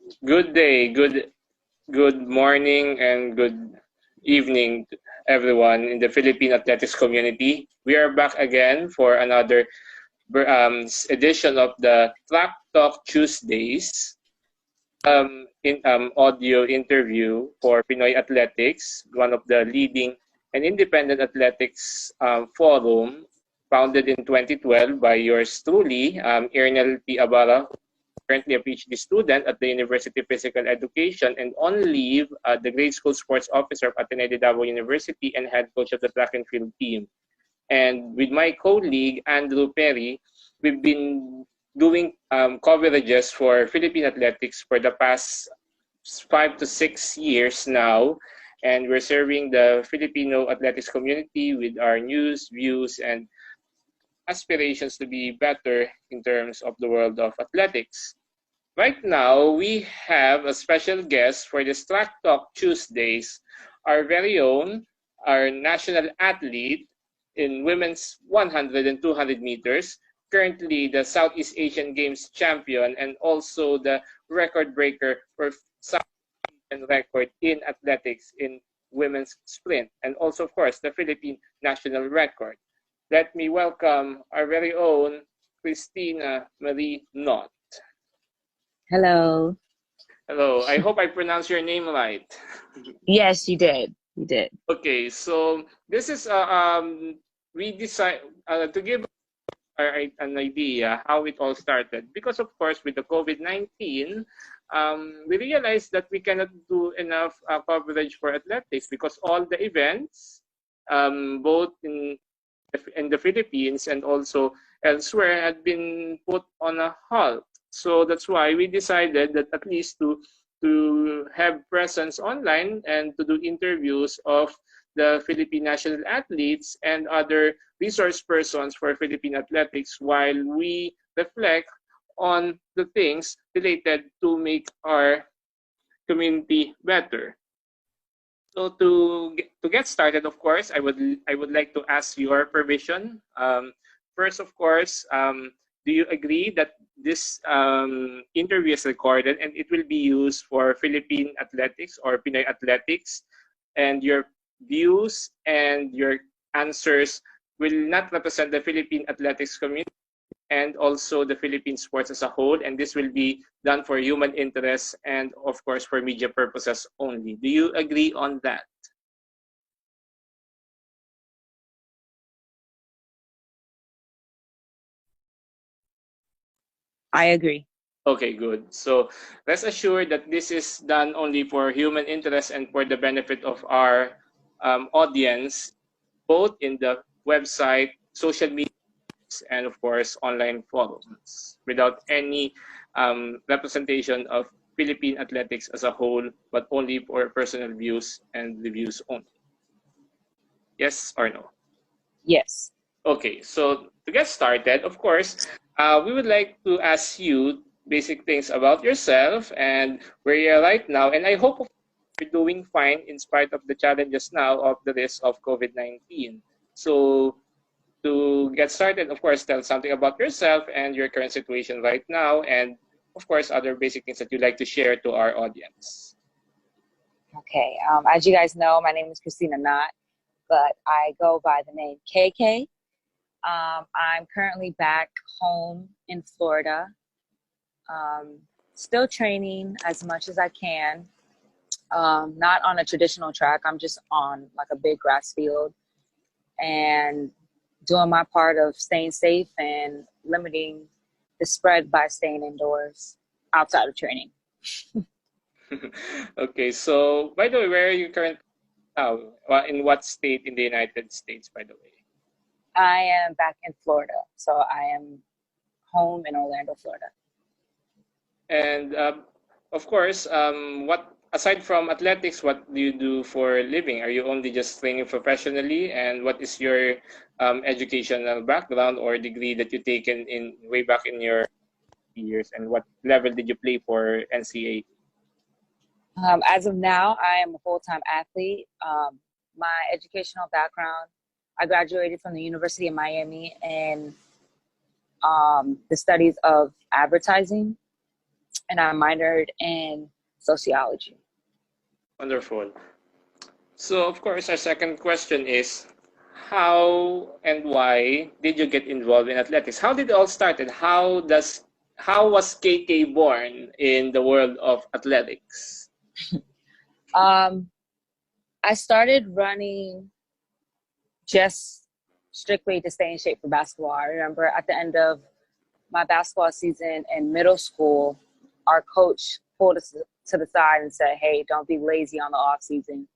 Good day, good morning, and good evening to everyone in the Philippine athletics community. We are back again for another edition of the Track Talk Tuesdays in audio interview for Pinoy Athletics, one of the leading and independent athletics forum founded in 2012 by yours truly, Airnel Abarra, currently a PhD student at the University of Physical Education and on leave the grade school sports officer of Ateneo de Davao University and head coach of the track and field team. And with my colleague, Andrew Perry, we've been doing coverages for Philippine athletics for the past 5 to 6 years now. And we're serving the Filipino athletics community with our news, views, and aspirations to be better in terms of the world of athletics. Right now, we have a special guest for the Track Talk Tuesdays, our very own, our national athlete in women's 100 and 200 meters, currently the Southeast Asian Games champion and also the record breaker for South Asian record in athletics in women's sprint, and also, of course, the Philippine national record. Let me welcome our very own Kristina Knott. Hello. Hello, I hope I pronounced your name right. Yes, you did. You did. Okay, so this is we decide to give an idea how it all started because of course with the COVID-19, we realized that we cannot do enough coverage for athletics because all the events, both in the Philippines and also elsewhere, had been put on a halt. So that's why we decided that at least to have presence online and to do interviews of the Philippine national athletes and other resource persons for Philippine athletics while we reflect on the things related to make our community better. So to get started, of course, I would like to ask your permission. First, of course, do you agree that this interview is recorded and it will be used for Philippine athletics or Pinoy athletics, and your views and your answers will not represent the Philippine athletics community and also the Philippine sports as a whole, and this will be done for human interest and of course for media purposes only. Do you agree on that? I agree. Okay, good. So rest assured that this is done only for human interest and for the benefit of our audience, both in the website, social media, and of course online forums, without any representation of Philippine athletics as a whole, but only for personal views and reviews only. Yes or no? Yes. Okay, so to get started, of course, we would like to ask you basic things about yourself and where you're right now. And I hope you're doing fine in spite of the challenges now of the risk of COVID-19. So to get started, of course, tell something about yourself and your current situation right now, and of course, other basic things that you'd like to share to our audience. Okay. As you guys know, my name is Kristina Knott, but I go by the name KK. I'm currently back home in Florida, still training as much as I can. Not on a traditional track. I'm just on like a big grass field and doing my part of staying safe and limiting the spread by staying indoors outside of training. Okay, so by the way, where are you currently now? In what state in the United States, by the way? I am back in Florida, so I am home in Orlando, Florida. And of course, what aside from athletics, what do you do for a living? Are you only just training professionally? And what is your educational background or degree that you taken in way back in your years? And what level did you play for NCAA? As of now, I am a full-time athlete. My educational background, I graduated from the University of Miami in the studies of advertising. and I minored in sociology. Wonderful. So, of course, our second question is, how and why did you get involved in athletics? How did it all started? How was KK born in the world of athletics? Um, I started running just strictly to stay in shape for basketball. I remember at the end of my basketball season in middle school, our coach pulled us to the side and said, "Hey, don't be lazy on the off season.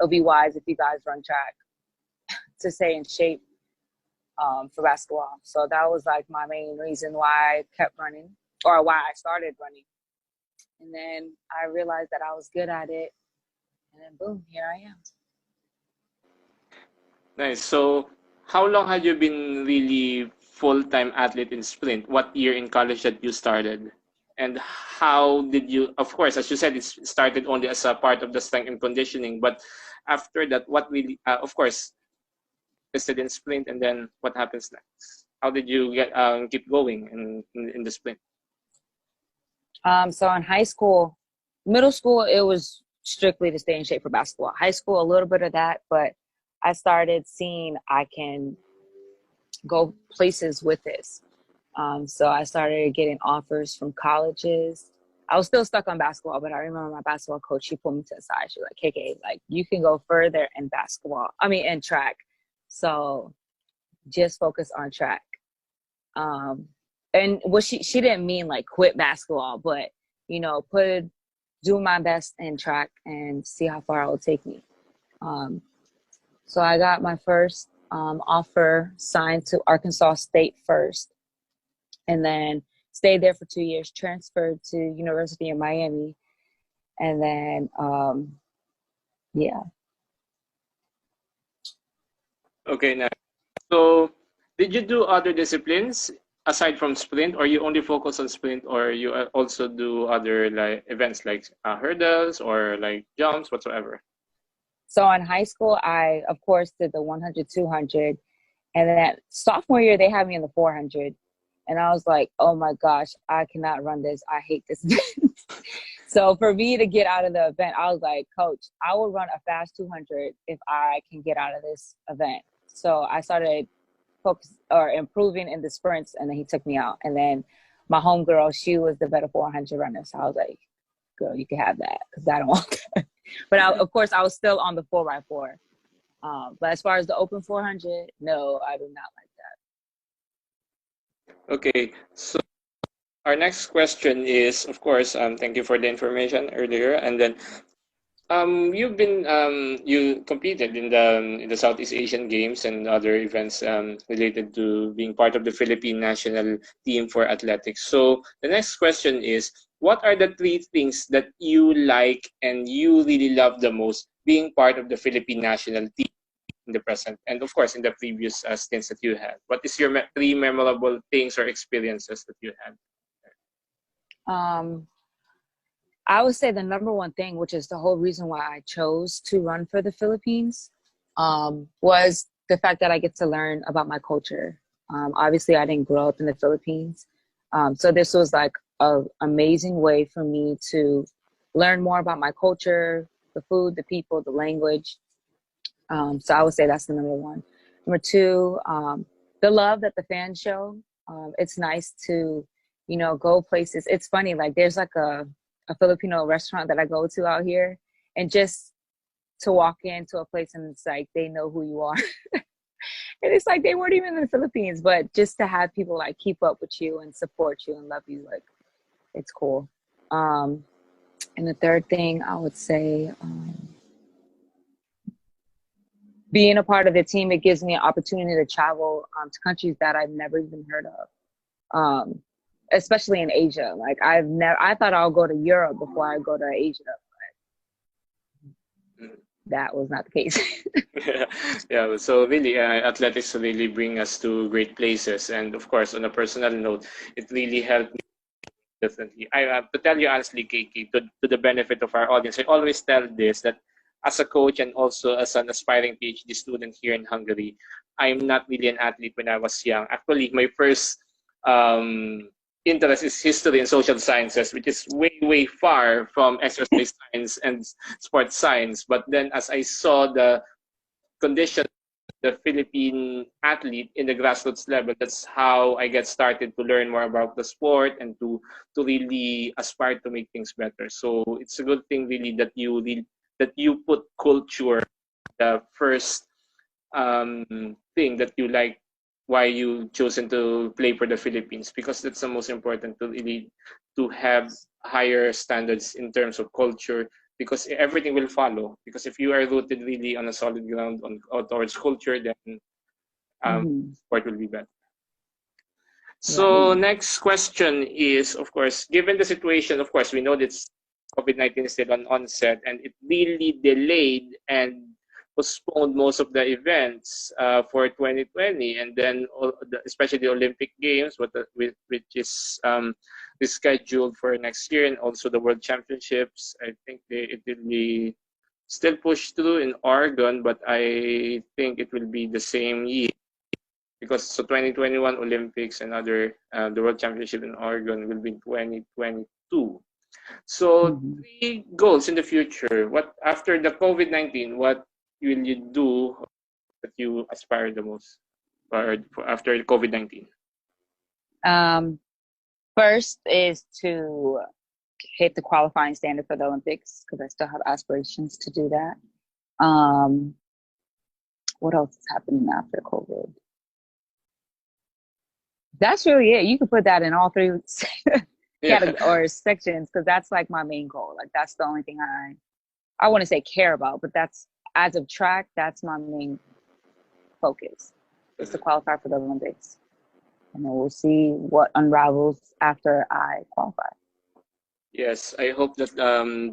It'll be wise if you guys run track to stay in shape for basketball." So that was like my main reason why I kept running, or why I started running. And then I realized that I was good at it, and then boom, here I am. Nice. So, how long had you been really full-time athlete in sprint? What year in college that you started? And how did you, of course, as you said, it started only as a part of the strength and conditioning, but after that, what really, of course, tested in sprint, and then what happens next? How did you get keep going in the sprint? So in high school, middle school, it was strictly to stay in shape for basketball. High school, a little bit of that, but I started seeing I can go places with this. So I started getting offers from colleges. I was still stuck on basketball, but I remember my basketball coach, she pulled me to the side. She was like, "KK, like you can go further in basketball. I mean, in track. So just focus on track." And what she didn't mean like quit basketball, but do my best in track and see how far it will take me. So I got my first offer, signed to Arkansas State first, and then stayed there for 2 years, transferred to University of Miami, and then yeah. Okay, now, so did you do other disciplines aside from sprint, or you only focus on sprint, or you also do other like events like hurdles or like jumps whatsoever? So in high school, I of course did the 100, 200, and then sophomore year they had me in the 400, and I was like, "Oh my gosh, I cannot run this. I hate this." So for me to get out of the event, I was like, "Coach, I will run a fast 200 if I can get out of this event." So I started improving in the sprints, and then he took me out. And then my homegirl, she was the better 400 runner, so I was like, "Girl, you can have that because I don't want that." But of course, I was still on the 4x4. But as far as the open 400, no, I do not like that. Okay, so our next question is, of course, thank you for the information earlier, and then you competed in the Southeast Asian Games and other events related to being part of the Philippine national team for athletics. So the next question is, what are the three things that you like and you really love the most being part of the Philippine national team in the present, and of course in the previous stints that you had? What is your three memorable things or experiences that you had? Um, I would say the number one thing, which is the whole reason why I chose to run for the Philippines, was the fact that I get to learn about my culture. Obviously, I didn't grow up in the Philippines. So this was like an amazing way for me to learn more about my culture, the food, the people, the language. So I would say that's the number one. Number two, the love that the fans show. It's nice to, go places. It's funny, like there's like a Filipino restaurant that I go to out here, and just to walk into a place and it's like they know who you are. And it's like they weren't even in the Philippines, but just to have people like keep up with you and support you and love you, like it's cool. And the third thing I would say, being a part of the team, it gives me an opportunity to travel to countries that I've never even heard of. Especially in Asia. Like I thought I'll go to Europe before I go to Asia, but that was not the case. Yeah, so really, athletics really bring us to great places, and of course, on a personal note, it really helped me definitely. I to tell you honestly, KK, to the benefit of our audience, I always tell this that as a coach and also as an aspiring PhD student here in Hungary, I'm not really an athlete when I was young. Actually, my first um, interest is history and social sciences, which is way far from exercise science and sports science. But then as I saw the condition the Philippine athlete in the grassroots level, that's how I get started to learn more about the sport and to really aspire to make things better. So it's a good thing really that you put culture the first thing that you like, why you chosen to play for the Philippines, because that's the most important to really to have higher standards in terms of culture, because everything will follow. Because if you are rooted really on a solid ground towards culture, then sport will be better. So next question is, of course, given the situation, of course, we know that COVID-19 is still on onset, and it really delayed and postponed most of the events for 2020, and then especially the Olympic Games, which is scheduled for next year, and also the World Championships. I think it will be still pushed through in Oregon, but I think it will be the same year, because so 2021 Olympics and other the World Championship in Oregon will be 2022. So 3 goals in the future. What after the COVID-19? What will you do that you aspire the most, or after COVID-19? First is to hit the qualifying standard for the Olympics, because I still have aspirations to do that. What else is happening after COVID? That's really it. You can put that in all 3 categories, sections, because that's like my main goal. Like that's the only thing I want to say care about, but that's, as of track, that's my main focus, is to qualify for the Olympics. And then we'll see what unravels after I qualify. Yes, I hope that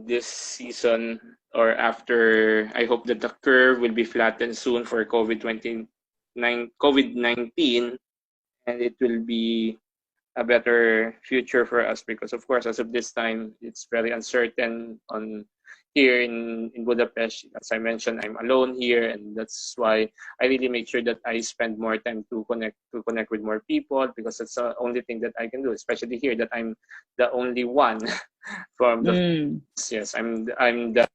this season or after, I hope that the curve will be flattened soon for COVID-19, and it will be a better future for us, because of course as of this time it's very uncertain on here in Budapest. As I mentioned, I'm alone here, and that's why I really make sure that I spend more time to connect with more people, because that's the only thing that I can do, especially here that I'm the only one from the yes, I'm the,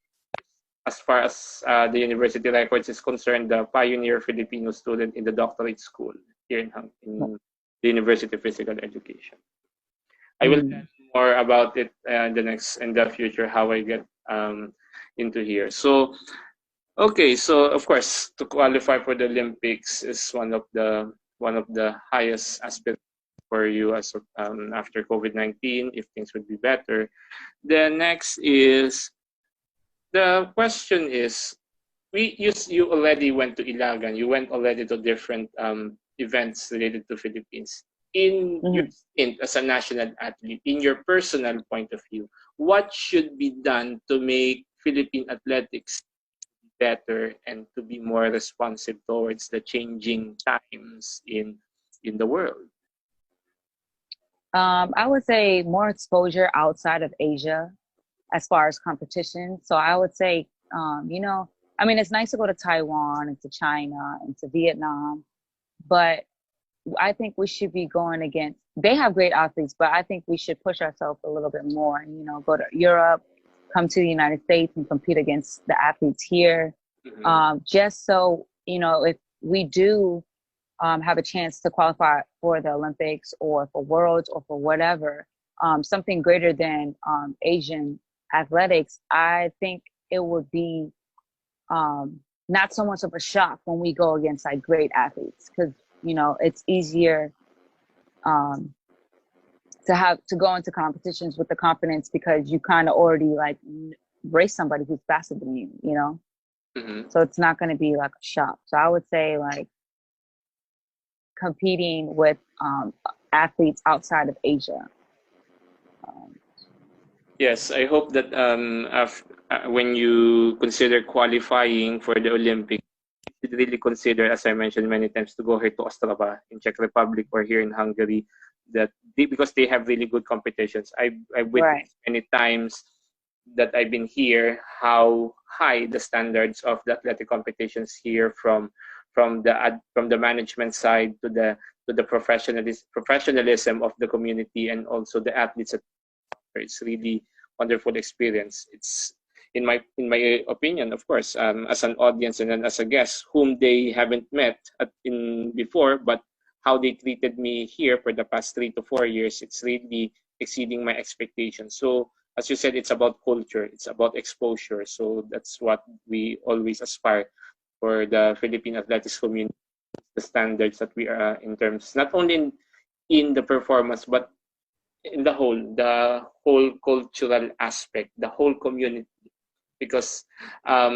as far as the university records is concerned, the pioneer Filipino student in the doctorate school here in the University of Physical Education. I will tell more about it in the future, how I get into here. So, okay, so of course, to qualify for the Olympics is one of the highest aspects for you as after COVID-19, if things would be better. The next is, the question is, you already went to Ilagan, you went already to different events related to Philippines. In your stint as a national athlete, in your personal point of view, what should be done to make Philippine athletics better and to be more responsive towards the changing times in the world? I would say more exposure outside of Asia as far as competition. So I would say, I mean, it's nice to go to Taiwan and to China and to Vietnam, but I think we should be going against, they have great athletes, but I think we should push ourselves a little bit more, go to Europe, come to the United States and compete against the athletes here. Just so, if we do have a chance to qualify for the Olympics or for Worlds or for whatever, something greater than Asian athletics, I think it would be not so much of a shock when we go against like great athletes, because it's easier to go into competitions with the confidence, because you kind of already like race somebody who's faster than you, so it's not going to be like a shock. So I would say like competing with athletes outside of Asia. Yes, I hope that when you consider qualifying for the Olympics, you should really consider, as I mentioned many times, to go here to Ostrava in Czech Republic or here in Hungary, because they have really good competitions. I've witnessed many times that I've been here how high the standards of the athletic competitions here, from the management side to to the professionalism of the community and also the athletes. It's really wonderful experience. It's in my opinion, of course, as an audience and then as a guest whom they haven't met in before, but how they treated me here for the past 3 to 4 years, it's really exceeding my expectations. So as you said, it's about culture, it's about exposure. So that's what we always aspire for the Philippine athletics community, the standards that we are in terms, not only in the performance, but in the whole cultural aspect, the whole community. Because I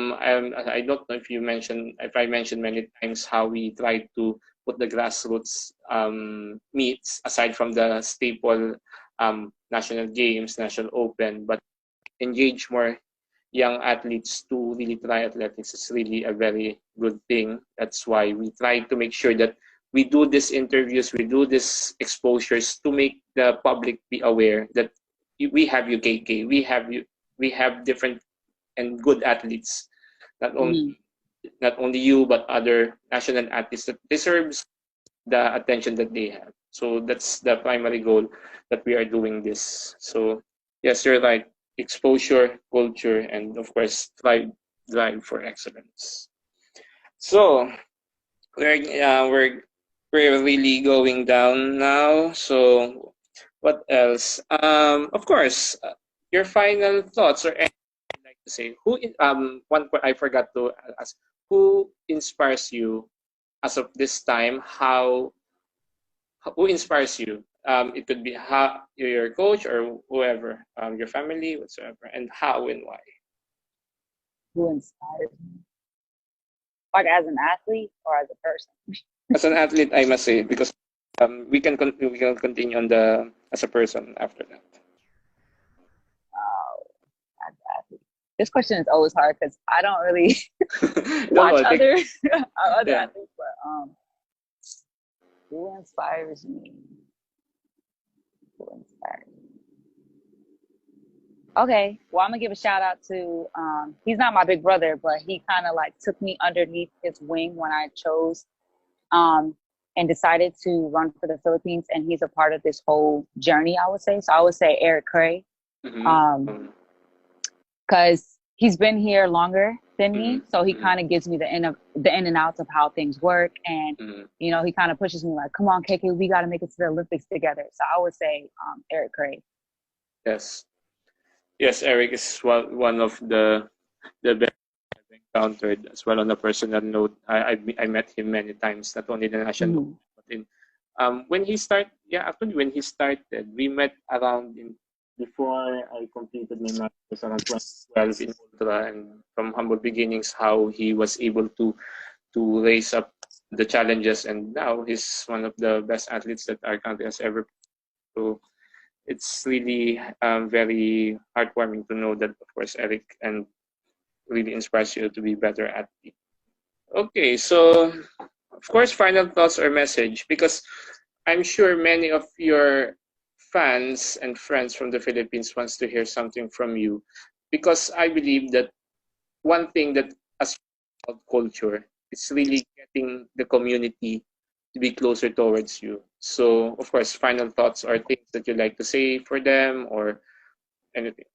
don't know if I mentioned many times how we try to put the grassroots meets aside from the staple national games, national open, but engage more young athletes to really try athletics is really a very good thing. That's why we try to make sure that we do these interviews, we do these exposures to make the public be aware that we have UKK, we have different and good athletes, not only not only you but other national athletes that deserves the attention that they have. So that's the primary goal that we are doing this. So yes, you're right. Exposure, culture, and of course, drive for excellence. So we're really going down now. So what else? Of course, your final thoughts or anything you'd like to say. One I forgot to ask. Who inspires you as of this time? Who inspires you? It could be your coach or whoever, your family, whatsoever, and how and why. Who inspires me? Like as an athlete or as a person? As an athlete, I must say, because we can continue on the as a person after that. As an athlete. This question is always hard because I don't really watch No, other yeah. athletes, but who inspires me? Who inspires me? Okay, well, I'm gonna give a shout out to he's not my big brother, but he kind of like took me underneath his wing when I chose and decided to run for the Philippines, and he's a part of this whole journey, I would say. So I would say Eric Cray, because he's been here longer than me, so he kind of gives me the in and outs of how things work, and you know, he kind of pushes me like, "Come on, KK, we got to make it to the Olympics together." So I would say Eric Cray. Yes. Yes, Eric is one of the best I've encountered as well on a personal note. I met him many times, not only the national, but in when he actually when he started, we met around before I completed my master's around 2012 in Ultra, and from humble beginnings, how he was able to raise up the challenges, and now he's one of the best athletes that our country has ever. So it's really very heartwarming to know that, of course, Eric and really inspires you to be better at it. Okay, so of course, final thoughts or message, because I'm sure many of your fans and friends from the Philippines wants to hear something from you, because I believe that one thing that as culture, it's really getting the community to be closer towards you. So, of course, final thoughts or things that you'd like to say for them or anything.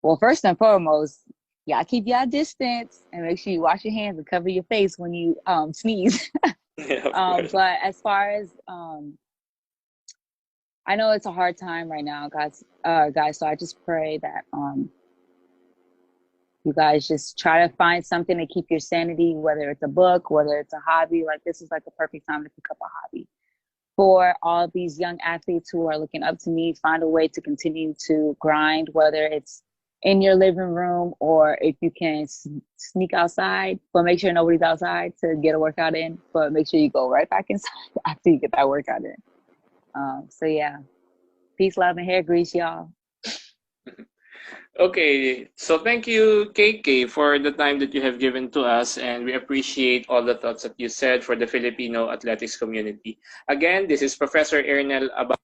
Well, first and foremost, y'all keep y'all distance and make sure you wash your hands and cover your face when you sneeze. Yeah, but as far as I know it's a hard time right now, guys. So I just pray that you guys just try to find something to keep your sanity, whether it's a book, whether it's a hobby. Like, this is like the perfect time to pick up a hobby. For all these young athletes who are looking up to me, find a way to continue to grind, whether it's in your living room or if you can sneak outside, but make sure nobody's outside to get a workout in, but make sure you go right back inside after you get that workout in. So yeah, peace, love, and hair grease, y'all. Okay, so thank you, KK, for the time that you have given to us, and we appreciate all the thoughts that you said for the Filipino athletics community. Again, this is Professor Airnel about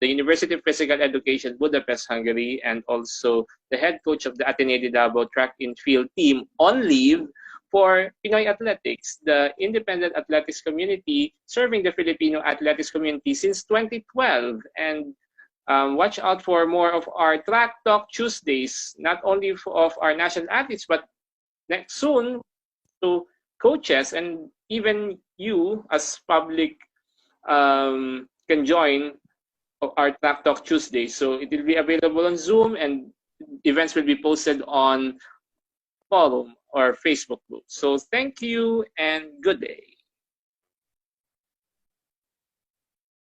the University of Physical Education, Budapest, Hungary, and also the head coach of the Ateneo de Davao track and field team on leave for Pinoy Athletics, the independent athletics community serving the Filipino athletics community since 2012. And watch out for more of our Track Talk Tuesdays, not only of our national athletes, but next soon to coaches, and even you as public can join our Track Talk Tuesday. So it will be available on Zoom, and events will be posted on forum or Facebook group. So thank you and good day.